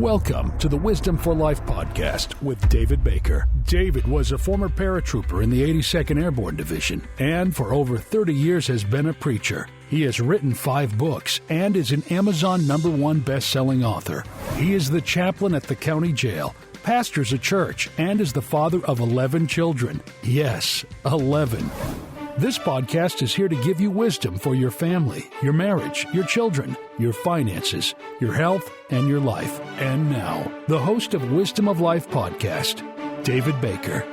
Welcome to the Wisdom for Life podcast with David Baker. David was a former paratrooper in the 82nd Airborne Division and for over 30 years has been a preacher. He has written 5 books and is an Amazon #1 best-selling author. He is the chaplain at the county jail, pastors a church, and is the father of 11 children. Yes, 11. This podcast is here to give you wisdom for your family, your marriage, your children, your finances, your health, and your life. And now, the host of Wisdom of Life podcast, David Baker.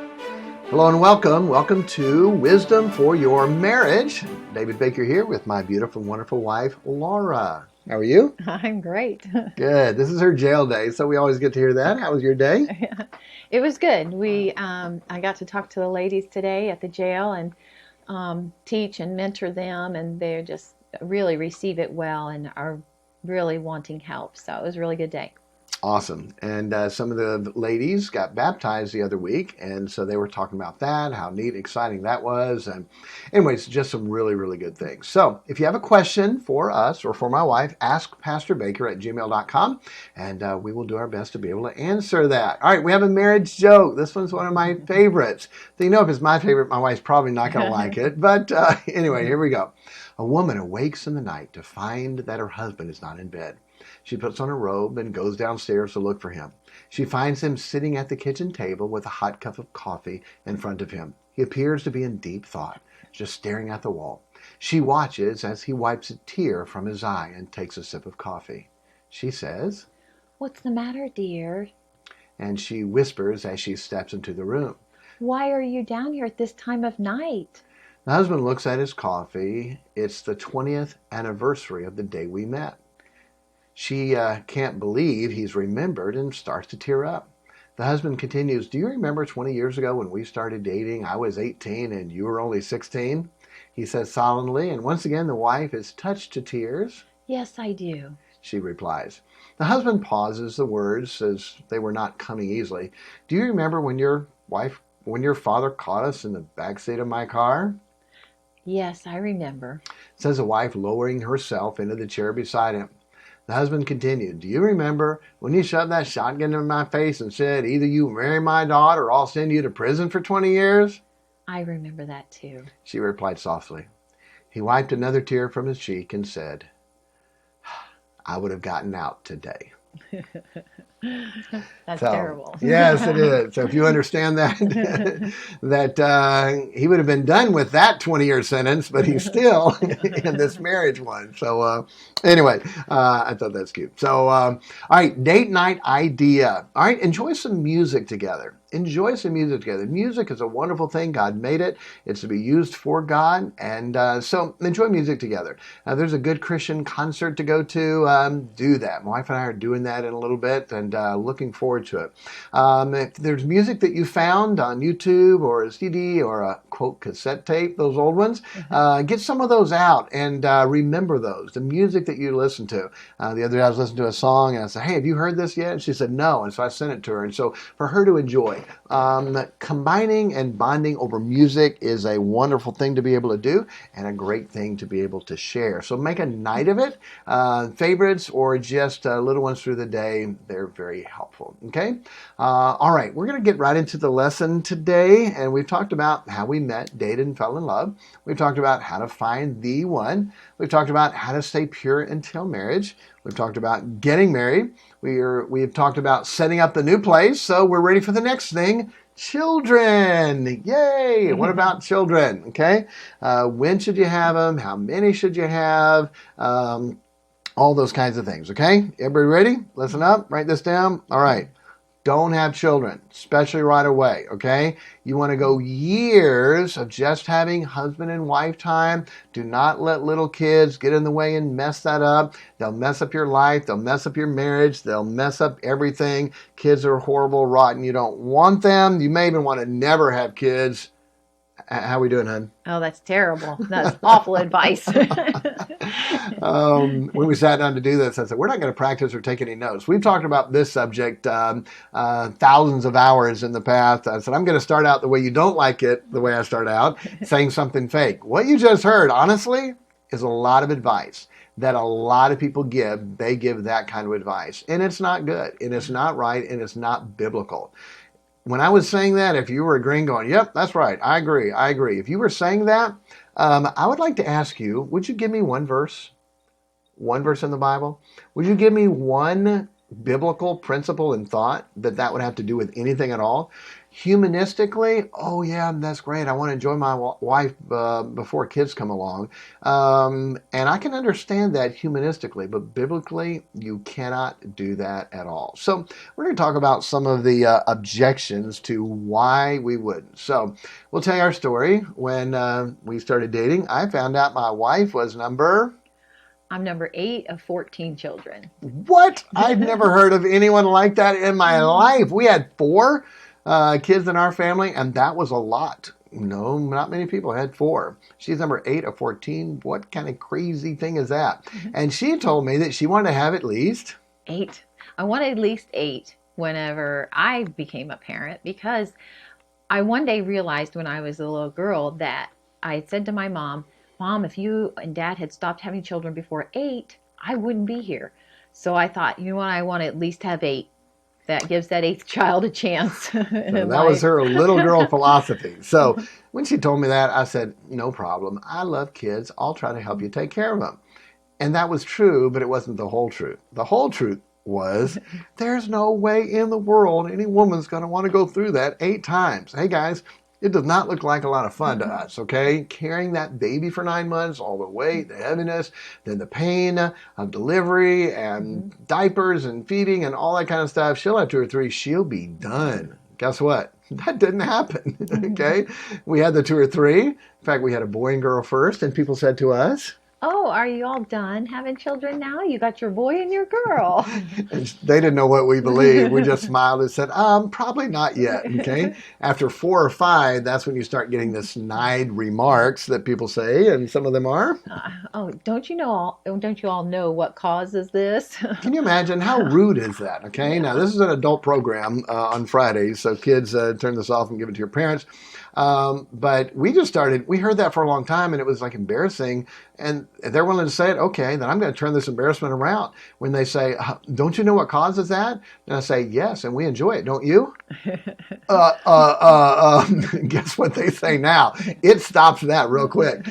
Hello and welcome. Welcome to Wisdom for Your Marriage. David Baker here with my beautiful, wonderful wife, Laura. How are you? I'm great. Good. This is her jail day, so we always get to hear that. How was your day? It was good. I got to talk to the ladies today at the jail and teach and mentor them, and they just really receive it well and are really wanting help. So it was a really good day. Awesome. And some of the ladies got baptized the other week, and so they were talking about that, how neat, exciting that was. And anyways, just some really, really good things. So if you have a question for us or for my wife, ask Pastor Baker at gmail.com, and we will do our best to be able to answer that. All right, we have a marriage joke. This one's one of my favorites. So you know, if it's my favorite, my wife's probably not going to like it. But anyway, here we go. A woman awakes in the night to find that her husband is not in bed. She puts on a robe and goes downstairs to look for him. She finds him sitting at the kitchen table with a hot cup of coffee in front of him. He appears to be in deep thought, just staring at the wall. She watches as he wipes a tear from his eye and takes a sip of coffee. She says, "What's the matter, dear?" And she whispers as she steps into the room. "Why are you down here at this time of night?" The husband looks at his coffee. It's the 20th anniversary of the day we met. She can't believe he's remembered and starts to tear up. The husband continues, "Do you remember 20 years ago when we started dating? I was 18 and you were only 16? He says solemnly, and once again the wife is touched to tears. "Yes, I do," she replies. The husband pauses the words as they were not coming easily. "Do you remember when your father caught us in the backseat of my car?" "Yes, I remember," says the wife, lowering herself into the chair beside him. The husband continued, "Do you remember when you shoved that shotgun in my face and said, 'Either you marry my daughter or I'll send you to prison for 20 years'? "I remember that too," she replied softly. He wiped another tear from his cheek and said, "I would have gotten out today." That's terrible. Yes, it is. So if you understand that, he would have been done with that 20-year sentence, but he's still in this marriage one. So anyway, I thought that's cute. So, all right, date night idea. All right, enjoy some music together. Enjoy some music together. Music is a wonderful thing. God made it. It's to be used for God. And so enjoy music together. There's a good Christian concert to go to. Do that. My wife and I are doing that in a little bit and looking forward to it. If there's music that you found on YouTube or a CD or a, quote, cassette tape, those old ones, get some of those out and remember those, the music that you listen to. The other day I was listening to a song and I said, "Hey, have you heard this yet?" And she said, "No." And so I sent it to her. And so for her to enjoy, combining and bonding over music is a wonderful thing to be able to do and a great thing to be able to share. So make a night of it. Favorites or just little ones through the day, they're very helpful. Okay? All right, we're going to get right into the lesson today. And we've talked about how we met, dated, and fell in love. We've talked about how to find the one. We've talked about how to stay pure until marriage. We've talked about getting married. We've talked about setting up the new place. So we're ready for the next thing. Children. Yay. What about children? Okay. When should you have them? How many should you have? All those kinds of things. Okay. Everybody ready? Listen up. Write this down. All right. Don't have children, especially right away, okay? You want to go years of just having husband and wife time. Do not let little kids get in the way and mess that up. They'll mess up your life. They'll mess up your marriage. They'll mess up everything. Kids are horrible, rotten. You don't want them. You may even want to never have kids. How are we doing, hon? Oh, that's terrible. That's awful advice. When we sat down to do this, I said, we're not going to practice or take any notes. We've talked about this subject thousands of hours in the past. I said, I'm going to start out the way you don't like it, the way I start out, saying something fake. What you just heard, honestly, is a lot of advice. that a lot of people give. They give that kind of advice, and it's not good, and it's not right, and it's not biblical. When I was saying that, if you were agreeing, going, yep, that's right, I agree, I agree. If you were saying that, I would like to ask you, would you give me one verse? One verse in the Bible? Would you give me one biblical principle and thought that would have to do with anything at all? Humanistically, oh yeah, that's great. I want to enjoy my wife before kids come along. And I can understand that humanistically, but biblically, you cannot do that at all. So we're going to talk about some of the objections to why we wouldn't. So we'll tell you our story. When we started dating, I found out my wife was I'm number 8 of 14 children. What? I'd never heard of anyone like that in my life. We had 4 kids in our family, and that was a lot. No, not many people had 4. She's number 8 of 14. What kind of crazy thing is that? And she told me that she wanted to have at least 8. I wanted at least 8 whenever I became a parent, because I one day realized when I was a little girl that I had said to my mom, Mom, if you and Dad had stopped having children before 8, I wouldn't be here. So I thought, you know what, I want to at least have 8. That gives that 8th child a chance. So that was her little girl philosophy. So when she told me that, I said, no problem. I love kids. I'll try to help you take care of them. And that was true, but it wasn't the whole truth. The whole truth was there's no way in the world any woman's going to want to go through that 8 times. Hey, guys. It does not look like a lot of fun to us, okay? Carrying that baby for 9 months, all the weight, the heaviness, then the pain of delivery and diapers and feeding and all that kind of stuff. She'll have 2 or 3. She'll be done. Guess what? That didn't happen, okay? We had the 2 or 3. In fact, we had a boy and girl first, and people said to us, oh, are you all done having children now? You got your boy and your girl. And they didn't know what we believed. We just smiled and said, probably not yet, okay? After 4 or 5, that's when you start getting the snide remarks that people say, and some of them are, don't you all know what causes this? Can you imagine how rude is that, okay? Yeah. Now, this is an adult program on Fridays, so kids turn this off and give it to your parents. But we heard that for a long time, and it was like embarrassing, and they're willing to say it. Okay, then I'm going to turn this embarrassment around. When they say, don't you know what causes that? And I say, yes, and we enjoy it, don't you? Guess what they say now? It stops that real quick.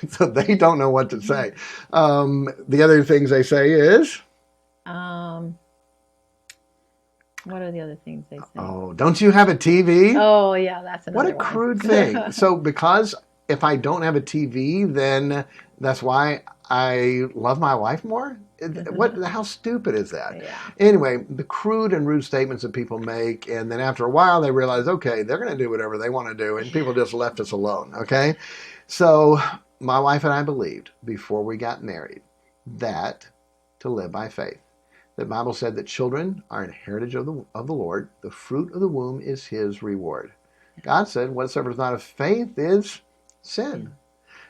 So they don't know what to say. The other things they say is, what are the other things they say? oh, don't you have a TV? Oh, yeah, that's another What a crude thing. So because if I don't have a TV, then that's why I love my wife more? How stupid is that? Yeah. Anyway, the crude and rude statements that people make, and then after a while they realize, okay, they're going to do whatever they want to do, and people just left us alone, okay? So my wife and I believed before we got married that to live by faith. The Bible said that children are an heritage of the Lord. The fruit of the womb is his reward. God said, whatsoever is not of faith is sin.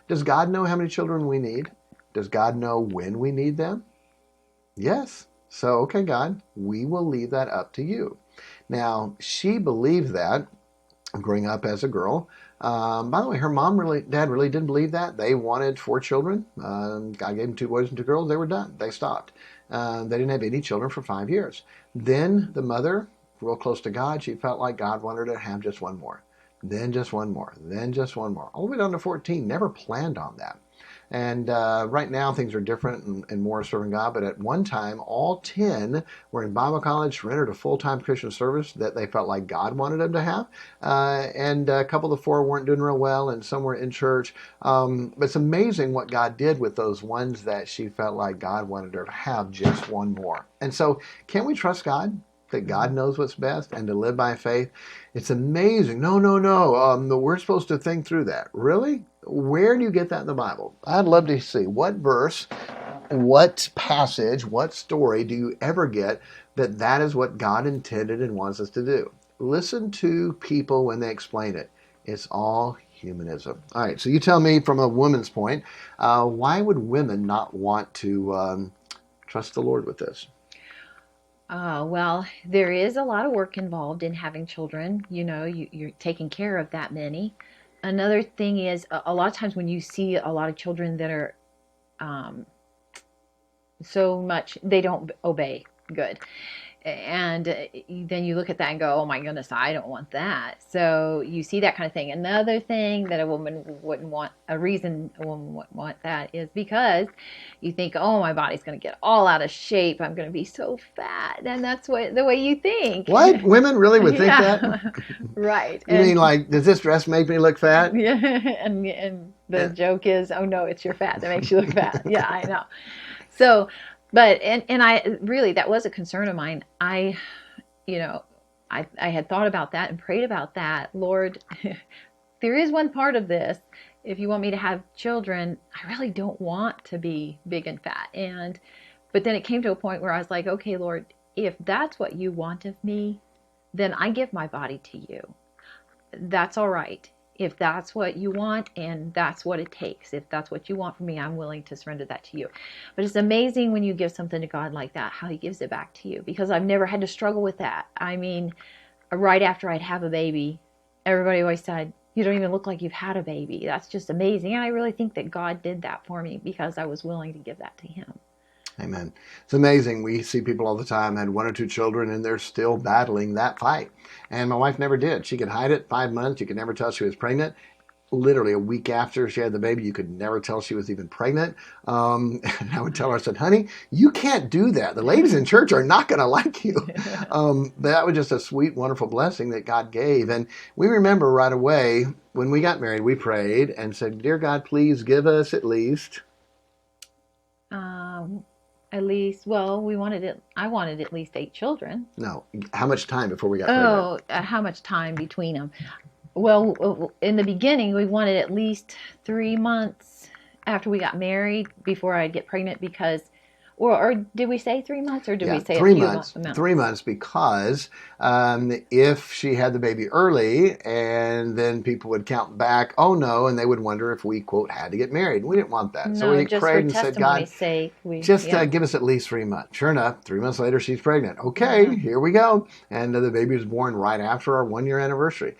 Does God know how many children we need? Does God know when we need them? Yes. So, okay, God, we will leave that up to you. Now, she believed that growing up as a girl. By the way, her dad really didn't believe that. They wanted 4 children. God gave them 2 boys and 2 girls. They were done. They stopped. They didn't have any children for 5 years. Then the mother, real close to God, she felt like God wanted her to have just 1 more. Then just 1 more. Then just 1 more. All the way down to 14. Never planned on that. And right now things are different and more serving God. But at one time, all 10 were in Bible college, surrendered a full-time Christian service that they felt like God wanted them to have. And a couple of the 4 weren't doing real well, and some were in church. But it's amazing what God did with those ones that she felt like God wanted her to have just 1 more. And so can we trust God? That God knows what's best and to live by faith? It's amazing. No. We're supposed to think through that. Really? Where do you get that in the Bible? I'd love to see what verse, what passage, what story do you ever get that is what God intended and wants us to do. Listen to people when they explain it. It's all humanism. All right, so you tell me from a woman's point, why would women not want to trust the Lord with this? Well, there is a lot of work involved in having children. You know, you're taking care of that many. Another thing is a lot of times when you see a lot of children that are so much, they don't obey good. And then you look at that and go, oh my goodness, I don't want that. So you see that kind of thing. Another thing that a woman wouldn't want, a reason a woman wouldn't want that is because you think, oh, my body's going to get all out of shape. I'm going to be so fat. And that's the way you think. What? Women really would think that? Right. You mean like, does this dress make me look fat? Yeah. And the joke is, oh no, it's your fat that makes you look fat. Yeah, I know. So, but, and I really, that was a concern of mine. I had thought about that and prayed about that. Lord, there is one part of this. If you want me to have children, I really don't want to be big and fat. But then it came to a point where I was like, okay, Lord, if that's what you want of me, then I give my body to you. That's all right. If that's what you want and that's what it takes, if that's what you want from me, I'm willing to surrender that to you. But it's amazing when you give something to God like that, how he gives it back to you, because I've never had to struggle with that. I mean, right after I'd have a baby, everybody always said, you don't even look like you've had a baby. That's just amazing. And I really think that God did that for me because I was willing to give that to him. Amen. It's amazing. We see people all the time had 1 or 2 children and they're still battling that fight. And my wife never did. She could hide it 5 months. You could never tell she was pregnant. Literally a week after she had the baby, you could never tell she was even pregnant. And I would tell her, I said, honey, you can't do that. The ladies in church are not going to like you. That was just a sweet, wonderful blessing that God gave. And we remember right away when we got married, we prayed and said, dear God, please give us at least... At least, well, I wanted at least 8 children. No. How much time before we got pregnant? How much time between them? Well, in the beginning, we wanted at least 3 months after we got married before I'd get pregnant because, or did we say 3 months or did we say 3 a few months? months? 3 months because if she had the baby early and then people would count back, oh no, and they would wonder if we, quote, had to get married. We didn't want that. No, so we just prayed for and said, testimony's God, sake, give us at least 3 months. Sure enough, 3 months later, she's pregnant. Okay, Here we go. And the baby was born right after our 1-year anniversary.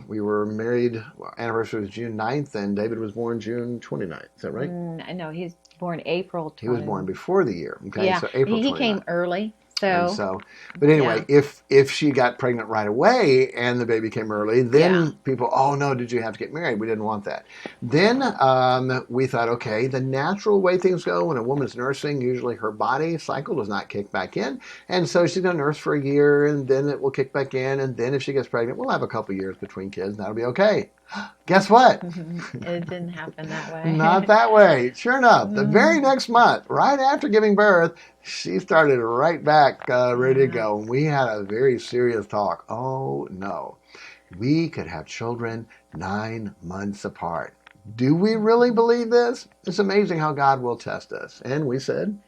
We were married, anniversary was June 9th, and David was born June 29th. Is that right? No, he's born April 20. He was born before the year. Okay, yeah, so April 29th. He came early. But anyway, if she got pregnant right away and the baby came early, then people, oh no, did you have to get married? We didn't want that. Then we thought, okay, the natural way things go when a woman's nursing, usually her body cycle does not kick back in. And so she's going to nurse for a year and then it will kick back in. And then if she gets pregnant, we'll have a couple years between kids and that'll be okay. Guess what? It didn't happen that way. Not that way. Sure enough, the very next month, right after giving birth, she started right back ready to go. We had a very serious talk. Oh, no. We could have children 9 months apart. Do we really believe this? It's amazing how God will test us. And we said,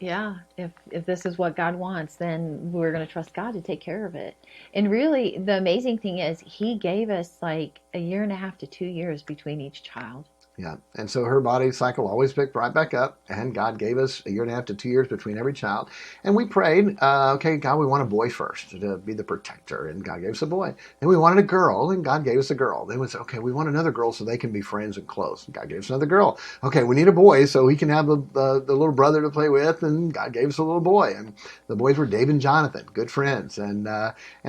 yeah, if this is what God wants, then we're going to trust God to take care of it. And really, the amazing thing is he gave us like 1.5 to 2 years between each child. Yeah, and so her body cycle always picked right back up, and God gave us 1.5 to 2 years between every child. And we prayed, okay, God, we want a boy first to be the protector, and God gave us a boy. Then we wanted a girl, and God gave us a girl. Then we said, okay, we want another girl so they can be friends and close. And God gave us another girl. Okay, we need a boy so he can have the little brother to play with, and God gave us a little boy. And the boys were Dave and Jonathan, good friends. And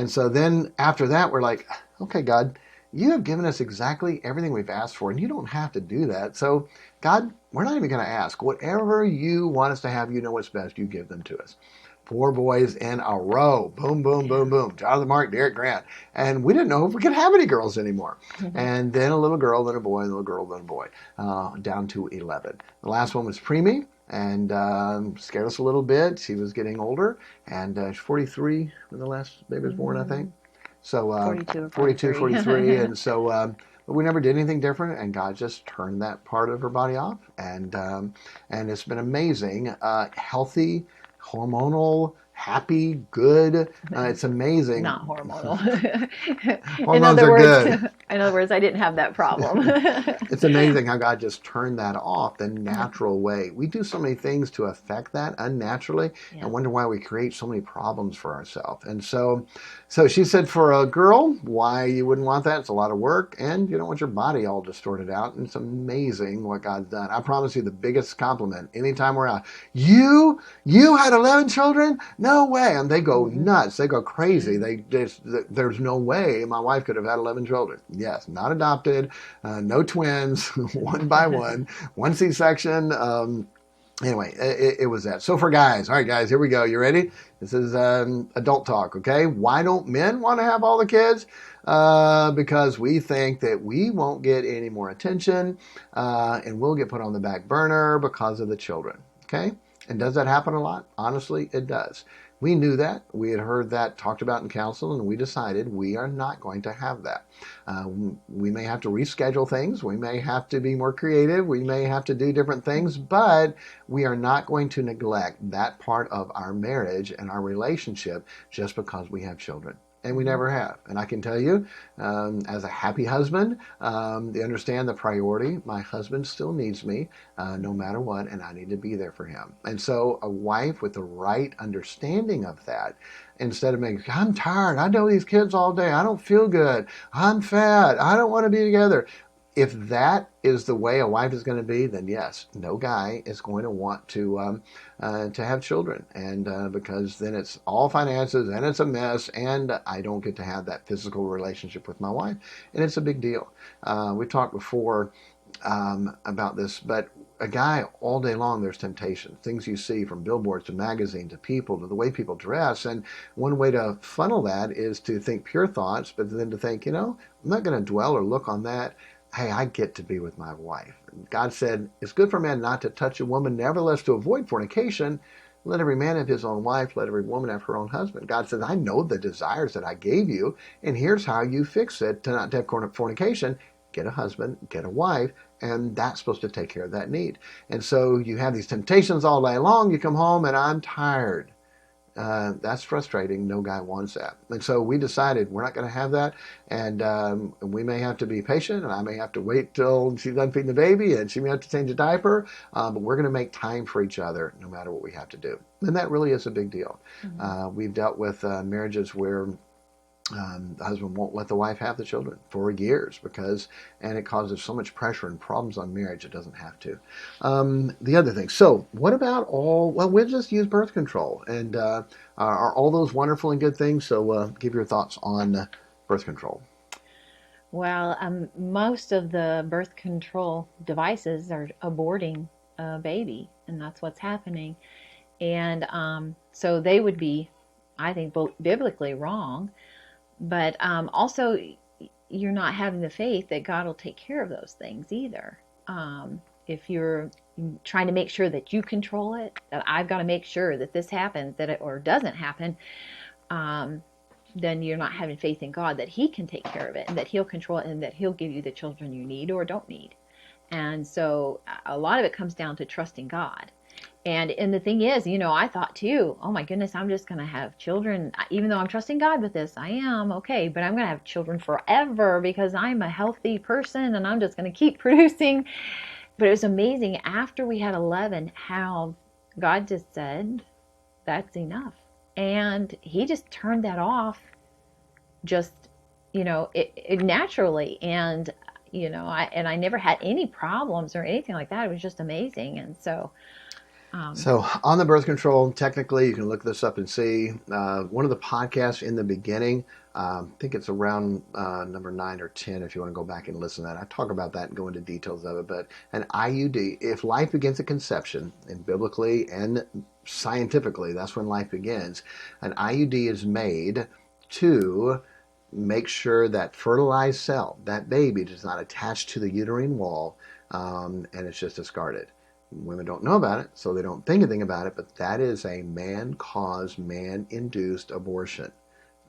so then after that, we're like, okay, God, you have given us exactly everything we've asked for, and you don't have to do that. So, God, we're not even going to ask. Whatever you want us to have, you know what's best. You give them to us. 4 boys in a row. Boom, boom, boom, boom. Jonathan Mark, Derek Grant. And we didn't know if we could have any girls anymore. And then a little girl, then a boy, a little girl, then a boy, down to 11. The last one was preemie. And scared us a little bit. She was getting older. And she's 43 when the last baby was born, I think. So 42, 43. And so but we never did anything different, and God just turned that part of her body off. And it's been amazing. Healthy, hormonal, happy, good. It's amazing. Not hormonal. Hormones are good. In other words, I didn't have that problem. It's amazing how God just turned that off the natural way. We do so many things to affect that unnaturally and wonder why we create so many problems for ourselves. And so she said, for a girl, why you wouldn't want that? It's a lot of work, and you don't want your body all distorted out. And it's amazing what God's done. I promise you the biggest compliment anytime we're out. You had 11 children? No way. And they go nuts. They go crazy. There's no way my wife could have had 11 children. Yes, not adopted, no twins, one by one C-section. Anyway, it was that. So for guys, all right, guys, here we go. You ready? This is adult talk, okay? Why don't men want to have all the kids? Because we think that we won't get any more attention and we'll get put on the back burner because of the children, okay? And does that happen a lot? Honestly, it does. We knew that. We had heard that talked about in council, and we decided we are not going to have that. We may have to reschedule things. We may have to be more creative. We may have to do different things, but we are not going to neglect that part of our marriage and our relationship just because we have children. And we never have. And I can tell you, as a happy husband, they understand the priority. My husband still needs me no matter what, and I need to be there for him. And so a wife with the right understanding of that, instead of making, I'm tired, I know these kids all day, I don't feel good, I'm fat, I don't want to be together. If that is the way a wife is going to be, then yes, no guy is going to want to have children, and because then it's all finances and it's a mess, and I don't get to have that physical relationship with my wife, and it's a big deal. We talked before about this, but a guy all day long, there's temptation, things you see from billboards to magazines to people to the way people dress, and one way to funnel that is to think pure thoughts, but then to think, I'm not going to dwell or look on that. Hey, I get to be with my wife. God said, it's good for a man not to touch a woman, nevertheless to avoid fornication. Let every man have his own wife, let every woman have her own husband. God says, I know the desires that I gave you, and here's how you fix it to not have fornication. Get a husband, get a wife, and that's supposed to take care of that need. And so you have these temptations all day long. You come home and I'm tired. That's frustrating. No guy wants that. And so we decided we're not going to have that. And we may have to be patient, and I may have to wait till she's done feeding the baby, and she may have to change a diaper. But we're going to make time for each other no matter what we have to do. And that really is a big deal. We've dealt with marriages where the husband won't let the wife have the children for years and it causes so much pressure and problems on marriage it doesn't have to. The other thing, so what about we'll just use birth control, and are all those wonderful and good things? So give your thoughts on birth control. Well, most of the birth control devices are aborting a baby, and that's what's happening. And so they would be, I think, biblically wrong. But also, you're not having the faith that God will take care of those things either. If you're trying to make sure that you control it, that I've got to make sure that this happens, or doesn't happen, then you're not having faith in God that He can take care of it, and that He'll control it, and that He'll give you the children you need or don't need. And so a lot of it comes down to trusting God. And the thing is, I thought too, oh my goodness, I'm just going to have children. Even though I'm trusting God with this, I am, okay, but I'm going to have children forever because I'm a healthy person and I'm just going to keep producing. But it was amazing after we had 11 how God just said, that's enough. And He just turned that off just, it naturally. And, I never had any problems or anything like that. It was just amazing. And so... So on the birth control, technically, you can look this up and see. One of the podcasts in the beginning, I think it's around number 9 or 10 if you want to go back and listen to that. I talk about that and go into details of it. But an IUD, if life begins at conception, and biblically and scientifically, that's when life begins, an IUD is made to make sure that fertilized cell, that baby, does not attach to the uterine wall, and it's just discarded. Women don't know about it, so they don't think anything about it, but that is a man-caused, man-induced abortion,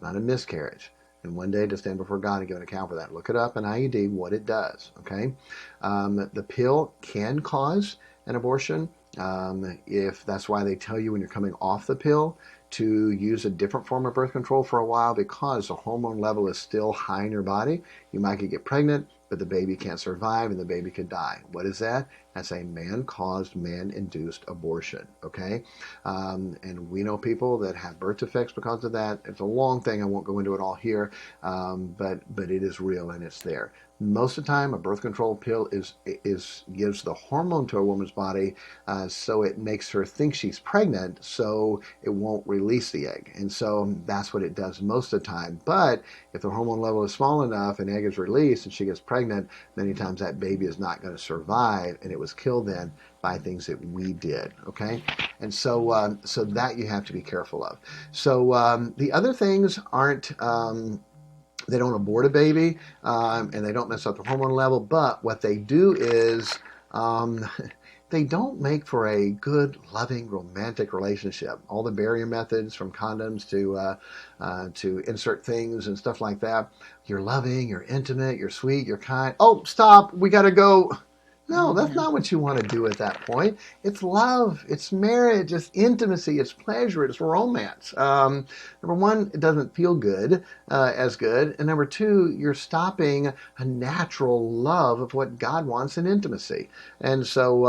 not a miscarriage. And one day to stand before God and give an account for that. Look it up, an IUD, what it does, okay? The pill can cause an abortion. If that's why they tell you when you're coming off the pill to use a different form of birth control for a while because the hormone level is still high in your body. You might get pregnant, but the baby can't survive and the baby could die. What is that? That's a man-caused, man-induced abortion, okay? And we know people that have birth defects because of that. It's a long thing. I won't go into it all here, but it is real and it's there. Most of the time, a birth control pill gives the hormone to a woman's body, so it makes her think she's pregnant, so it won't release the egg. And so that's what it does most of the time. But if the hormone level is small enough, an egg is released, and she gets pregnant, many times that baby is not going to survive, and it was killed then by things that we did. Okay, and so so that you have to be careful of. So the other things aren't. They don't abort a baby, and they don't mess up the hormone level. But what they do is they don't make for a good, loving, romantic relationship. All the barrier methods, from condoms to insert things and stuff like that. You're loving, you're intimate, you're sweet, you're kind. Oh, stop! We got to go. No, that's not what you want to do at that point. It's love, it's marriage, it's intimacy, it's pleasure, it's romance. Number one, it doesn't feel good, as good. And number two, you're stopping a natural love of what God wants in intimacy. And so,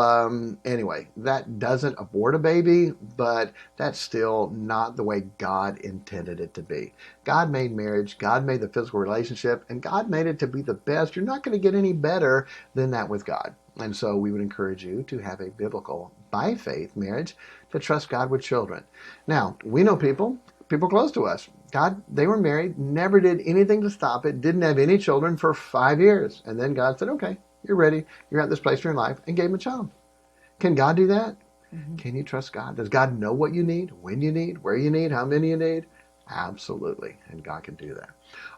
anyway, that doesn't abort a baby, but that's still not the way God intended it to be. God made marriage, God made the physical relationship, and God made it to be the best. You're not going to get any better than that with God. And so we would encourage you to have a biblical, by faith marriage, to trust God with children. Now, we know people close to us. God, they were married, never did anything to stop it, didn't have any children for 5 years. And then God said, okay, you're ready. You're at this place in your life, and gave them a child. Can God do that? Mm-hmm. Can you trust God? Does God know what you need, when you need, where you need, how many you need? Absolutely. And God can do that.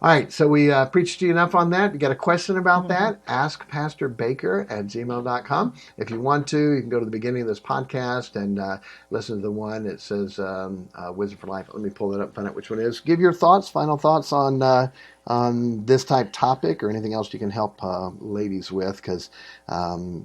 All right. So we preached to you enough on that. You got a question about that? Ask Pastor Baker at gmail.com. If you want to, you can go to the beginning of this podcast and listen to the one that says Wisdom for Life. Let me pull that up, find out which one it is. Give your thoughts, final thoughts on this type topic or anything else you can help ladies with. Because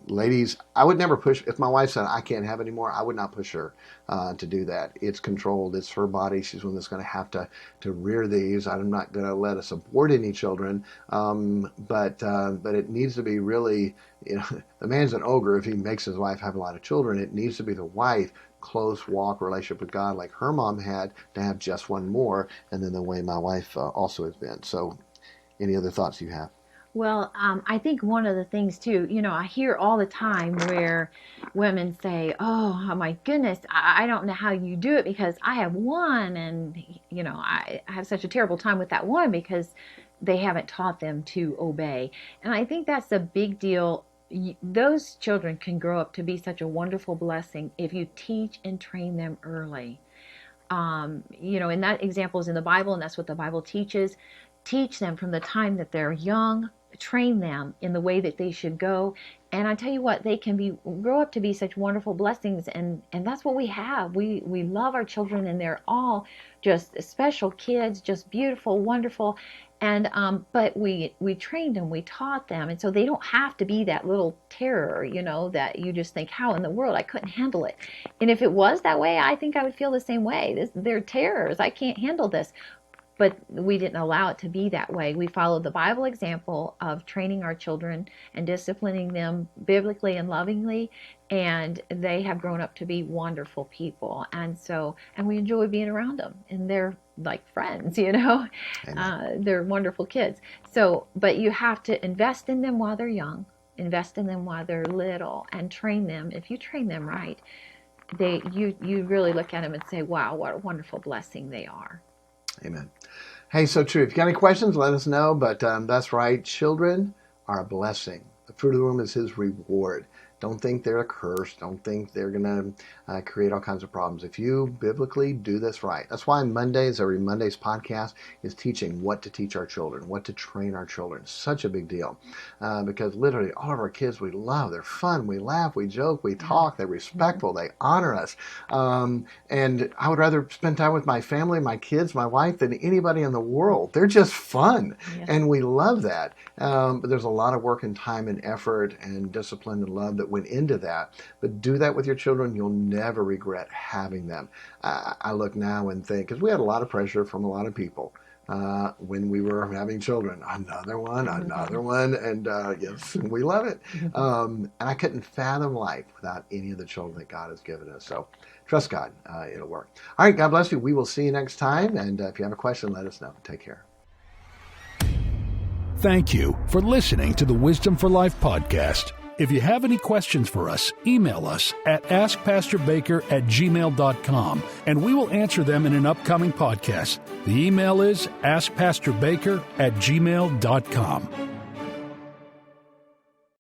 ladies, I would never push. If my wife said I can't have any more, I would not push her to do that. It's controlled. It's her body. She's one that's going to have to rear these. I'm not going to let us abort any children, but it needs to be really, the man's an ogre if he makes his wife have a lot of children. It needs to be the wife, close walk relationship with God like her mom had, to have just one more, and then the way my wife also has been. So any other thoughts you have? Well, I think one of the things too, I hear all the time where women say, oh my goodness, I don't know how you do it because I have one, and I have such a terrible time with that one because they haven't taught them to obey. And I think that's a big deal. Those children can grow up to be such a wonderful blessing if you teach and train them early. And that example is in the Bible, and that's what the Bible teaches. Teach them from the time that they're young, train them in the way that they should go. And I tell you what, they can grow up to be such wonderful blessings, and that's what we have. We love our children, and they're all just special kids, just beautiful, wonderful. And but we trained them, we taught them, and so they don't have to be that little terror, that you just think, how in the world, I couldn't handle it. And if it was that way, I think I would feel the same way. They're terrors. I can't handle this. But we didn't allow it to be that way. We followed the Bible example of training our children and disciplining them biblically and lovingly, and they have grown up to be wonderful people. And we enjoy being around them, and they're like friends, they're wonderful kids. So, but you have to invest in them while they're young, invest in them while they're little, and train them. If you train them right, you really look at them and say, wow, what a wonderful blessing they are. Amen. Hey, so true. If you got any questions, let us know. But that's right. Children are a blessing. The fruit of the womb is his reward. Don't think they're a curse. Don't think they're going to create all kinds of problems. If you biblically do this right. That's why every Monday's podcast is teaching what to teach our children, what to train our children. Such a big deal. Because literally all of our kids we love. They're fun. We laugh. We joke. We talk. They're respectful. They honor us. And I would rather spend time with my family, my kids, my wife than anybody in the world. They're just fun. Yeah. And we love that. But there's a lot of work and time and effort and discipline and love that that went into that. But do that with your children. You'll never regret having them. I look now and think, because we had a lot of pressure from a lot of people when we were having children. Another one, and yes, we love it. And I couldn't fathom life without any of the children that God has given us. So trust God, it'll work. All right, God bless you. We will see you next time. And if you have a question, let us know. Take care. Thank you for listening to the Wisdom for Life podcast. If you have any questions for us, email us at askpastorbaker@gmail.com, and we will answer them in an upcoming podcast. The email is askpastorbaker@gmail.com.